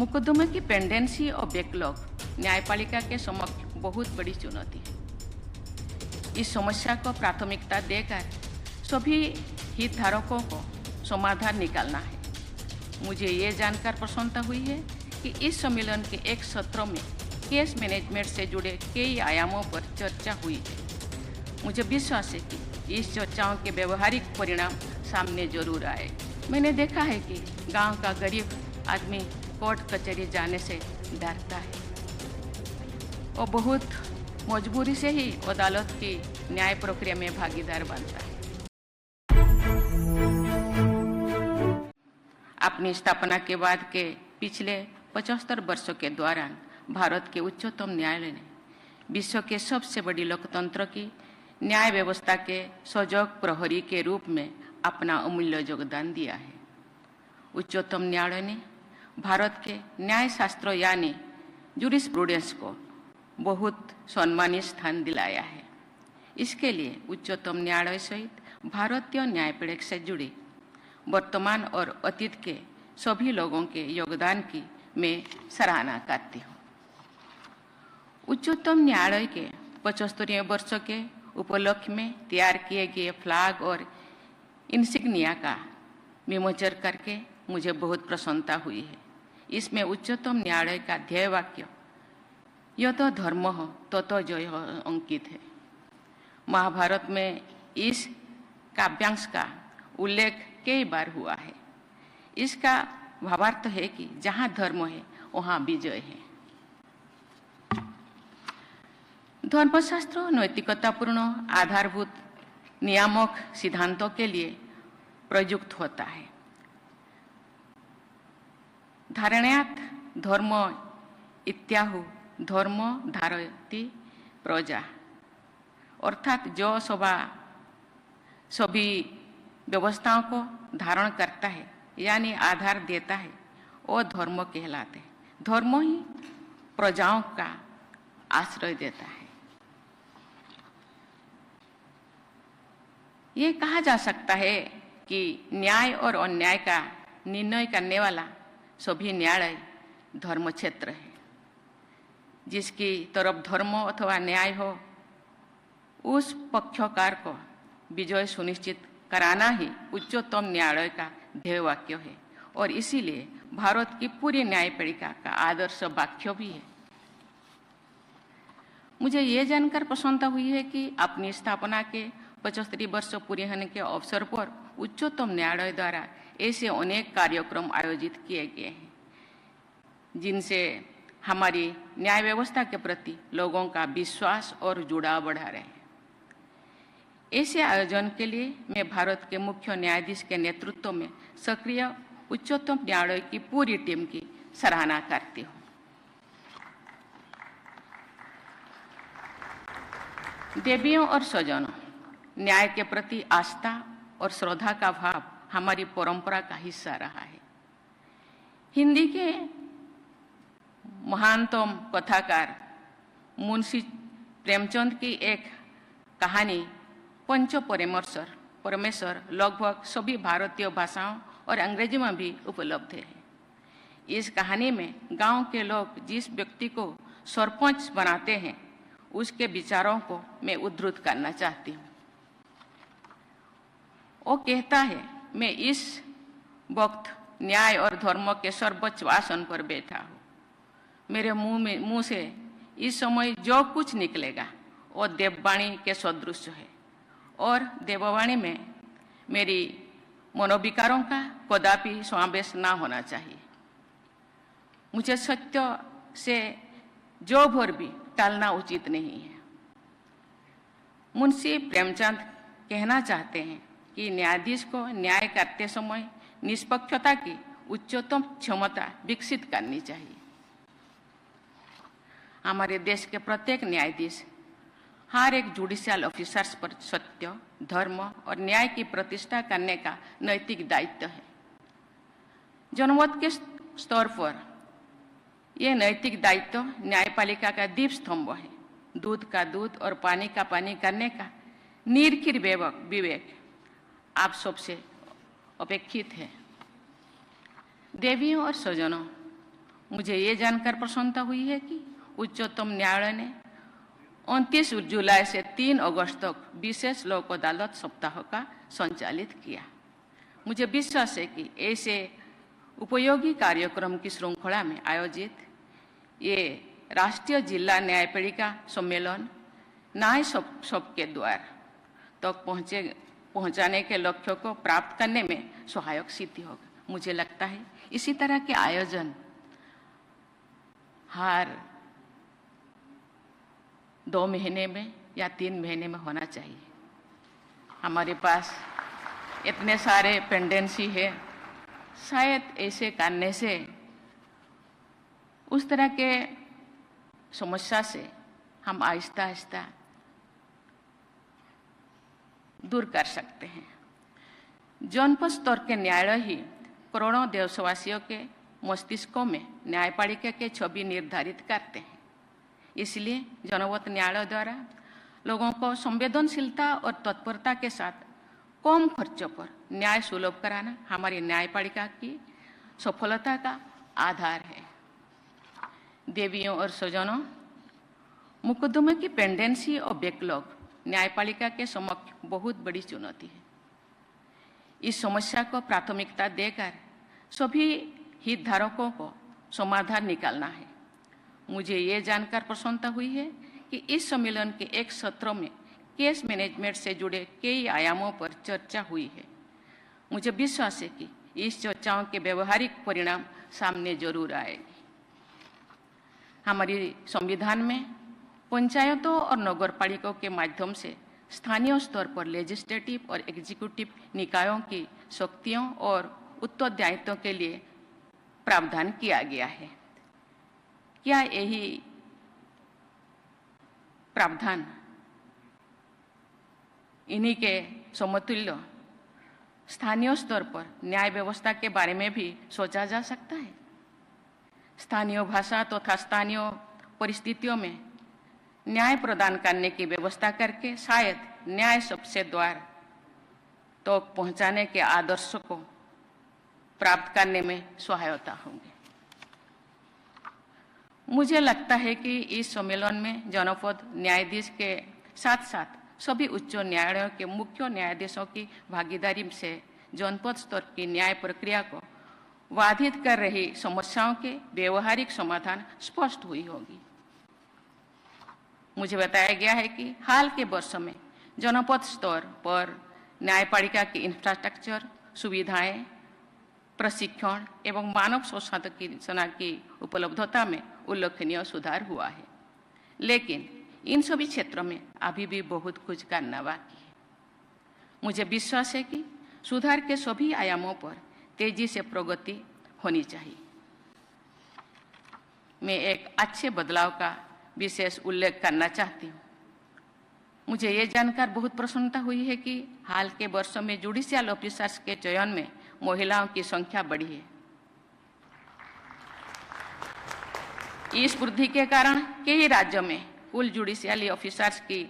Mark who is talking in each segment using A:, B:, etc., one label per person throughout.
A: मुकदमे की पेंडेंसी और बैकलॉग न्यायपालिका के समक्ष बहुत बड़ी चुनौती है। इस समस्या को प्राथमिकता देकर सभी हितधारकों को समाधान निकालना है। मुझे ये जानकर प्रसन्नता हुई है कि इस सम्मेलन के एक सत्र में केस मैनेजमेंट से जुड़े कई आयामों पर चर्चा हुई है। मुझे विश्वास है कि इस चर्चाओं के व्यवहारिक परिणाम सामने जरूर आए। मैंने देखा है कि गांव का गरीब आदमी कोर्ट कचहरी जाने से डरता है और बहुत मजबूरी से ही अदालत की न्याय प्रक्रिया में भागीदार बनता है। अपनी स्थापना के बाद के पिछले 75 वर्षों के दौरान भारत के उच्चतम न्यायालय ने विश्व के सबसे बड़ी लोकतंत्र की न्याय व्यवस्था के सजग प्रहरी के रूप में अपना अमूल्य योगदान दिया है। उच्चतम न्यायालय ने भारत के न्याय शास्त्र यानी जूरिस्प्रूडेंस को बहुत सम्मानित स्थान दिलाया है। इसके लिए उच्चतम न्यायालय सहित भारतीय न्यायपीठ से जुड़े वर्तमान और अतीत के सभी लोगों के योगदान की मैं सराहना करती हूँ। उच्चतम न्यायालय के 75वें वर्ष के उपलक्ष्य में तैयार किए गए फ्लैग और इंसिग्निया का विमोचन करके मुझे बहुत प्रसन्नता हुई है। इसमें उच्चतम न्यायालय का ध्येय वाक्य यतो धर्मः ततो जयः अंकित है। महाभारत में इस काव्यांश का उल्लेख कई बार हुआ है। इसका भावार्थ है कि जहाँ धर्म है वहाँ विजय है। धर्मशास्त्र नैतिकतापूर्ण आधारभूत नियामक सिद्धांतों के लिए प्रयुक्त होता है। धारणात् धर्म इत्याहु धर्म धारयति प्रजा, अर्थात जो सभी व्यवस्थाओं को धारण करता है यानी आधार देता है वो धर्म कहलाते हैं। धर्म ही प्रजाओं का आश्रय देता है। ये कहा जा सकता है कि न्याय और अन्याय का निर्णय करने वाला सभी न्यायालय धर्म क्षेत्र है। जिसकी तरफ धर्म अथवा न्याय हो उस पक्षकार को विजय सुनिश्चित कराना ही उच्चतम न्यायालय का ध्येय वाक्य है और इसीलिए भारत की पूरी न्यायपालिका का आदर्श वाक्य भी है। मुझे ये जानकर प्रसन्नता हुई है कि अपनी स्थापना के 75 वर्ष पूरे होने के अवसर पर उच्चतम न्यायालय द्वारा ऐसे अनेक कार्यक्रम आयोजित किए गए हैं जिनसे हमारी न्याय व्यवस्था के प्रति लोगों का विश्वास और जुड़ाव बढ़ा रहे हैं। ऐसे आयोजन के लिए मैं भारत के मुख्य न्यायाधीश के नेतृत्व में सक्रिय उच्चतम न्यायालय की पूरी टीम की सराहना करती हूँ। देवियों और स्वजनों, न्याय के प्रति आस्था और श्रद्धा का भाव हमारी परंपरा का हिस्सा रहा है। हिंदी के महानतम कथाकार मुंशी प्रेमचंद की एक कहानी पंच परमेश्वर लगभग सभी भारतीय भाषाओं और अंग्रेजी में भी उपलब्ध है। इस कहानी में गांव के लोग जिस व्यक्ति को सरपंच बनाते हैं उसके विचारों को मैं उद्धृत करना चाहती हूँ। वो कहता है, मैं इस वक्त न्याय और धर्म के सर्वोच्च आसन पर बैठा हूँ। मेरे मुंह से इस समय जो कुछ निकलेगा वो देववाणी के सदृश है और देववाणी में मेरी मनोविकारों का कदापि समावेश ना होना चाहिए। मुझे सत्य से जो भर भी टालना उचित नहीं है। मुंशी प्रेमचंद कहना चाहते हैं कि न्यायाधीश को न्याय करते समय निष्पक्षता की उच्चतम क्षमता विकसित करनी चाहिए। हमारे देश के प्रत्येक न्यायाधीश हर एक जुडिशियल ऑफिसर्स पर सत्य, धर्म और न्याय की प्रतिष्ठा करने का नैतिक दायित्व है। जनमत के स्तर पर यह नैतिक दायित्व न्यायपालिका का दीप स्तंभ है। दूध का दूध और पानी का पानी करने का निर्खिर विवेक आप सबसे अपेक्षित है। देवियों और स्वजनों, मुझे ये जानकर प्रसन्नता हुई है कि उच्चतम न्यायालय ने 29 जुलाई से 3 अगस्त तक विशेष लोक अदालत सप्ताह का संचालित किया। मुझे विश्वास है कि ऐसे उपयोगी कार्यक्रम की श्रृंखला में आयोजित ये राष्ट्रीय जिला न्यायपालिका सम्मेलन न्याय सबके द्वार तक पहुंचाने के लक्ष्य को प्राप्त करने में सहायक सिद्ध होगा। मुझे लगता है इसी तरह के आयोजन हर 2 महीने में या 3 महीने में होना चाहिए। हमारे पास इतने सारे पेंडेंसी है, शायद ऐसे करने से उस तरह के समस्या से हम आहिस्ता आहिस्ता दूर कर सकते हैं। जनपद स्तर के न्यायालय ही करोड़ों देशवासियों के मस्तिष्कों में न्यायपालिका के छवि निर्धारित करते हैं। इसलिए जनपद न्यायालय द्वारा लोगों को संवेदनशीलता और तत्परता के साथ कम खर्चों पर न्याय सुलभ कराना हमारी न्यायपालिका की सफलता का आधार है। देवियों और सज्जनों, मुकदमे की पेंडेंसी और बैकलॉग न्यायपालिका के समक्ष बहुत बड़ी चुनौती है। इस समस्या को प्राथमिकता देकर सभी हितधारकों को समाधान निकालना है। मुझे ये जानकर प्रसन्नता हुई है कि इस सम्मेलन के एक सत्र में केस मैनेजमेंट से जुड़े कई आयामों पर चर्चा हुई है। मुझे विश्वास है कि इस चर्चाओं के व्यवहारिक परिणाम सामने जरूर आएगी। हमारी संविधान में पंचायतों और नगरपालिकाओं के माध्यम से स्थानीय स्तर पर लेजिस्लेटिव और एग्जीक्यूटिव निकायों की शक्तियों और उत्तरदायित्वों के लिए प्रावधान किया गया है। क्या यही प्रावधान इन्हीं के समतुल्य स्थानीय स्तर पर न्याय व्यवस्था के बारे में भी सोचा जा सकता है? स्थानीय भाषा तथा स्थानीय परिस्थितियों में न्याय प्रदान करने की व्यवस्था करके शायद न्याय सबसे द्वार तो पहुंचाने के आदर्श को प्राप्त करने में सहायता होगी। मुझे लगता है कि इस सम्मेलन में जनपद न्यायाधीश के साथ साथ सभी उच्च न्यायालयों के मुख्य न्यायाधीशों की भागीदारी से जनपद स्तर की न्याय प्रक्रिया को बाधित कर रही समस्याओं के व्यवहारिक समाधान स्पष्ट हुई होगी। मुझे बताया गया है कि हाल के वर्षों में जनपद स्तर पर न्यायपालिका की इंफ्रास्ट्रक्चर, सुविधाएं, प्रशिक्षण एवं मानव संसाधन की उपलब्धता में उल्लेखनीय सुधार हुआ है, लेकिन इन सभी क्षेत्रों में अभी भी बहुत कुछ करना बाकी है। मुझे विश्वास है कि सुधार के सभी आयामों पर तेजी से प्रगति होनी चाहिए। मैं एक अच्छे बदलाव का विशेष उल्लेख करना चाहती हूँ। मुझे ये जानकर बहुत प्रसन्नता हुई है कि हाल के वर्षों में जुडिशियल ऑफिसर्स के चयन में महिलाओं की संख्या बढ़ी है। इस वृद्धि के कारण कई राज्यों में कुल जुडिशियल ऑफिसर्स की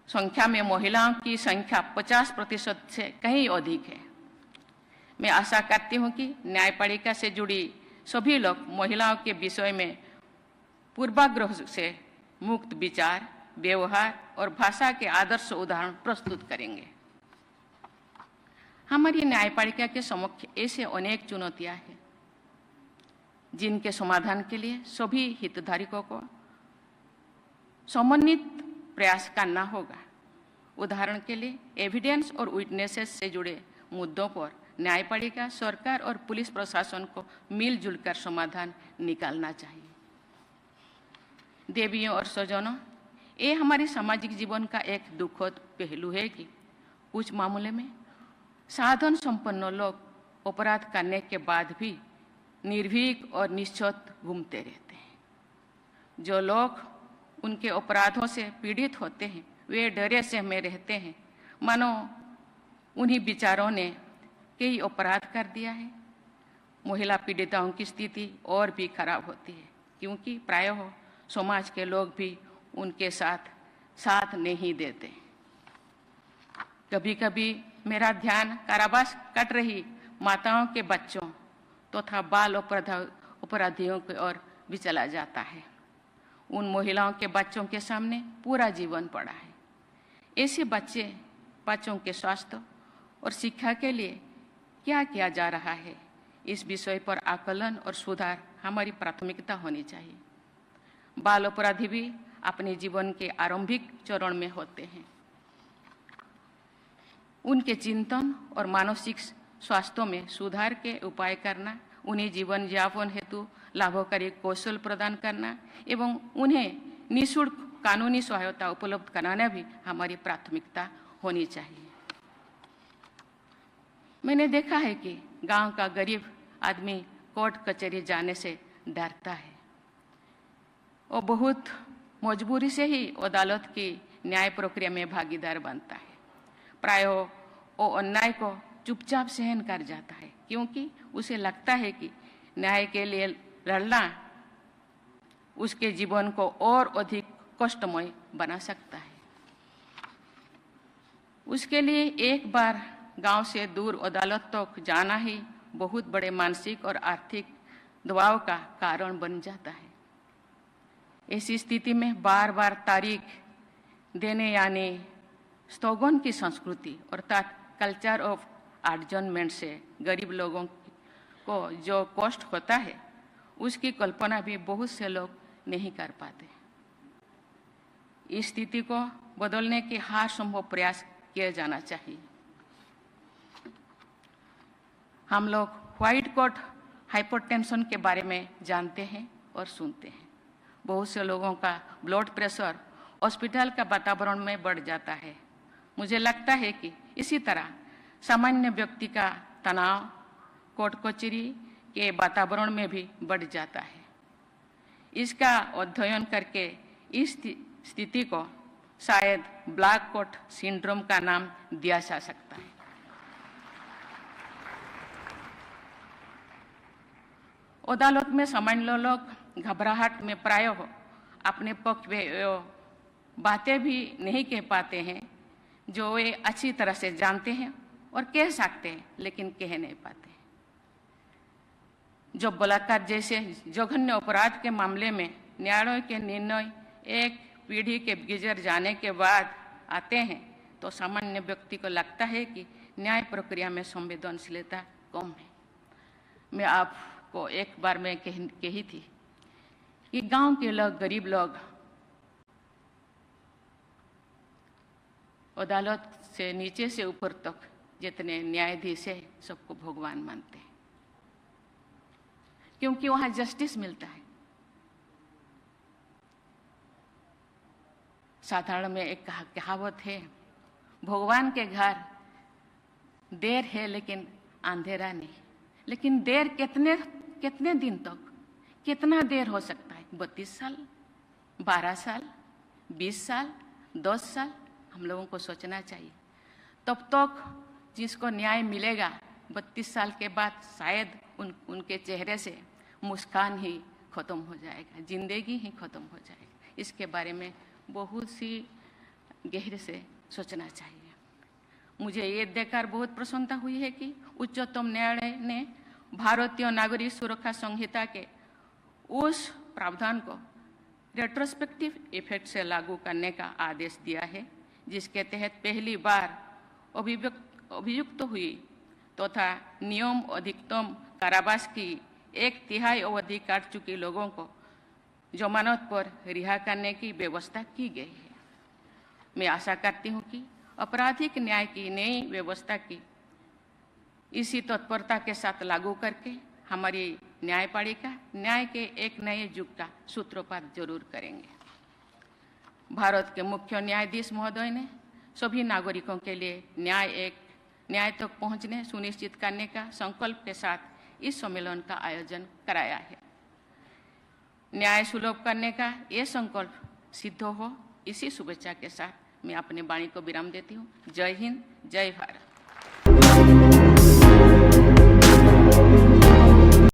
A: संख्या में महिलाओं की संख्या 50% से कहीं अधिक है। मैं आशा करती हूँ कि न्यायपालिका से जुड़ी सभी लोग महिलाओं के विषय में पूर्वाग्रह से मुक्त विचार, व्यवहार और भाषा के आदर्श उदाहरण प्रस्तुत करेंगे। हमारी न्यायपालिका के समक्ष ऐसे अनेक चुनौतियां हैं जिनके समाधान के लिए सभी हितधारकों को समन्वित प्रयास करना होगा। उदाहरण के लिए एविडेंस और विटनेसेस से जुड़े मुद्दों पर न्यायपालिका, सरकार और पुलिस प्रशासन को मिलजुल कर समाधान निकालना चाहिए। देवियों और सज्जनों, ये हमारे सामाजिक जीवन का एक दुखद पहलू है कि कुछ मामले में साधन संपन्न लोग अपराध करने के बाद भी निर्भीक और निश्चत घूमते रहते हैं। जो लोग उनके अपराधों से पीड़ित होते हैं वे डरे से में रहते हैं, मानो उन्हीं विचारों ने कई अपराध कर दिया है। महिला पीड़िताओं की स्थिति और भी खराब होती है क्योंकि प्रायः समाज के लोग भी उनके साथ नहीं देते। कभी कभी मेरा ध्यान कारावास कट रही माताओं के बच्चों तथा बाल अपराधियों की ओर भी चला जाता है। उन महिलाओं के बच्चों के सामने पूरा जीवन पड़ा है। ऐसे बच्चों के स्वास्थ्य और शिक्षा के लिए क्या किया जा रहा है, इस विषय पर आकलन और सुधार हमारी प्राथमिकता होनी चाहिए। बाल अपराधी भी अपने जीवन के आरंभिक चरण में होते हैं। उनके चिंतन और मानसिक स्वास्थ्य में सुधार के उपाय करना, उन्हें जीवन यापन हेतु लाभकारी कौशल प्रदान करना एवं उन्हें निःशुल्क कानूनी सहायता उपलब्ध कराना भी हमारी प्राथमिकता होनी चाहिए। मैंने देखा है कि गांव का गरीब आदमी कोर्ट कचहरी जाने से डरता है और बहुत मजबूरी से ही अदालत की न्याय प्रक्रिया में भागीदार बनता है। प्रायः वो अन्याय को चुपचाप सहन कर जाता है, क्योंकि उसे लगता है कि न्याय के लिए लड़ना उसके जीवन को और अधिक कष्टमय बना सकता है। उसके लिए एक बार गांव से दूर अदालत तक जाना ही बहुत बड़े मानसिक और आर्थिक दबाव का कारण बन जाता है। ऐसी स्थिति में बार बार तारीख देने यानी स्थगन की संस्कृति अर्थात कल्चर ऑफ एडजर्नमेंट से गरीब लोगों को जो कष्ट होता है उसकी कल्पना भी बहुत से लोग नहीं कर पाते। इस स्थिति को बदलने के हर संभव प्रयास किया जाना चाहिए। हम लोग व्हाइट कोट हाइपरटेंशन के बारे में जानते हैं और सुनते हैं। बहुत से लोगों का ब्लड प्रेशर हॉस्पिटल का वातावरण में बढ़ जाता है। मुझे लगता है कि इसी तरह सामान्य व्यक्ति का तनाव कोर्ट कचहरी के वातावरण में भी बढ़ जाता है। इसका अध्ययन करके इस स्थिति को शायद ब्लैक कोट सिंड्रोम का नाम दिया जा सकता है। अदालत में सामान्य लोग घबराहट में प्रायः अपने पक्ष में बातें भी नहीं कह पाते हैं जो वे अच्छी तरह से जानते हैं और कह सकते हैं, लेकिन कह नहीं पाते। जो बलात्कार जैसे जघन्य अपराध के मामले में न्यायालय के निर्णय एक पीढ़ी के गुजर जाने के बाद आते हैं तो सामान्य व्यक्ति को लगता है कि न्याय प्रक्रिया में संवेदनशीलता कम है। मैं आपको एक बार में कही थी कि गांव के लोग, गरीब लोग अदालत से नीचे से ऊपर तक जितने न्यायाधीश है सबको भगवान मानते हैं, क्योंकि वहां जस्टिस मिलता है। साधारण में एक कहावत है, भगवान के घर देर है लेकिन अंधेरा नहीं। लेकिन देर कितने दिन तक, कितना देर हो सकता है? 32 साल, 12 साल, 20 साल, 10 साल? हम लोगों को सोचना चाहिए। तब तक जिसको न्याय मिलेगा 32 साल के बाद शायद उनके चेहरे से मुस्कान ही खत्म हो जाएगा, जिंदगी ही खत्म हो जाएगा। इसके बारे में बहुत सी गहरे से सोचना चाहिए। मुझे ये देखकर बहुत प्रसन्नता हुई है कि उच्चतम न्यायालय ने भारतीय नागरिक सुरक्षा संहिता के उस प्रावधान को रेट्रोस्पेक्टिव इफेक्ट से लागू करने का आदेश दिया है, जिसके तहत पहली बार अभियुक्त हुई तथा नियम अधिकतम कारावास की 1/3 अवधि काट चुके लोगों को जमानत पर रिहा करने की व्यवस्था की गई है। मैं आशा करती हूँ कि आपराधिक न्याय की नई व्यवस्था की इसी तत्परता के साथ लागू करके हमारी न्यायपालिका न्याय के एक नए युग का सूत्रपात जरूर करेंगे। भारत के मुख्य न्यायाधीश महोदय ने सभी नागरिकों के लिए न्याय तक पहुंचने सुनिश्चित करने का संकल्प के साथ इस सम्मेलन का आयोजन कराया है। न्याय सुलभ करने का ये संकल्प सिद्ध हो, इसी शुभेच्छा के साथ मैं अपनी वाणी को विराम देती हूँ। जय हिंद, जय भारत।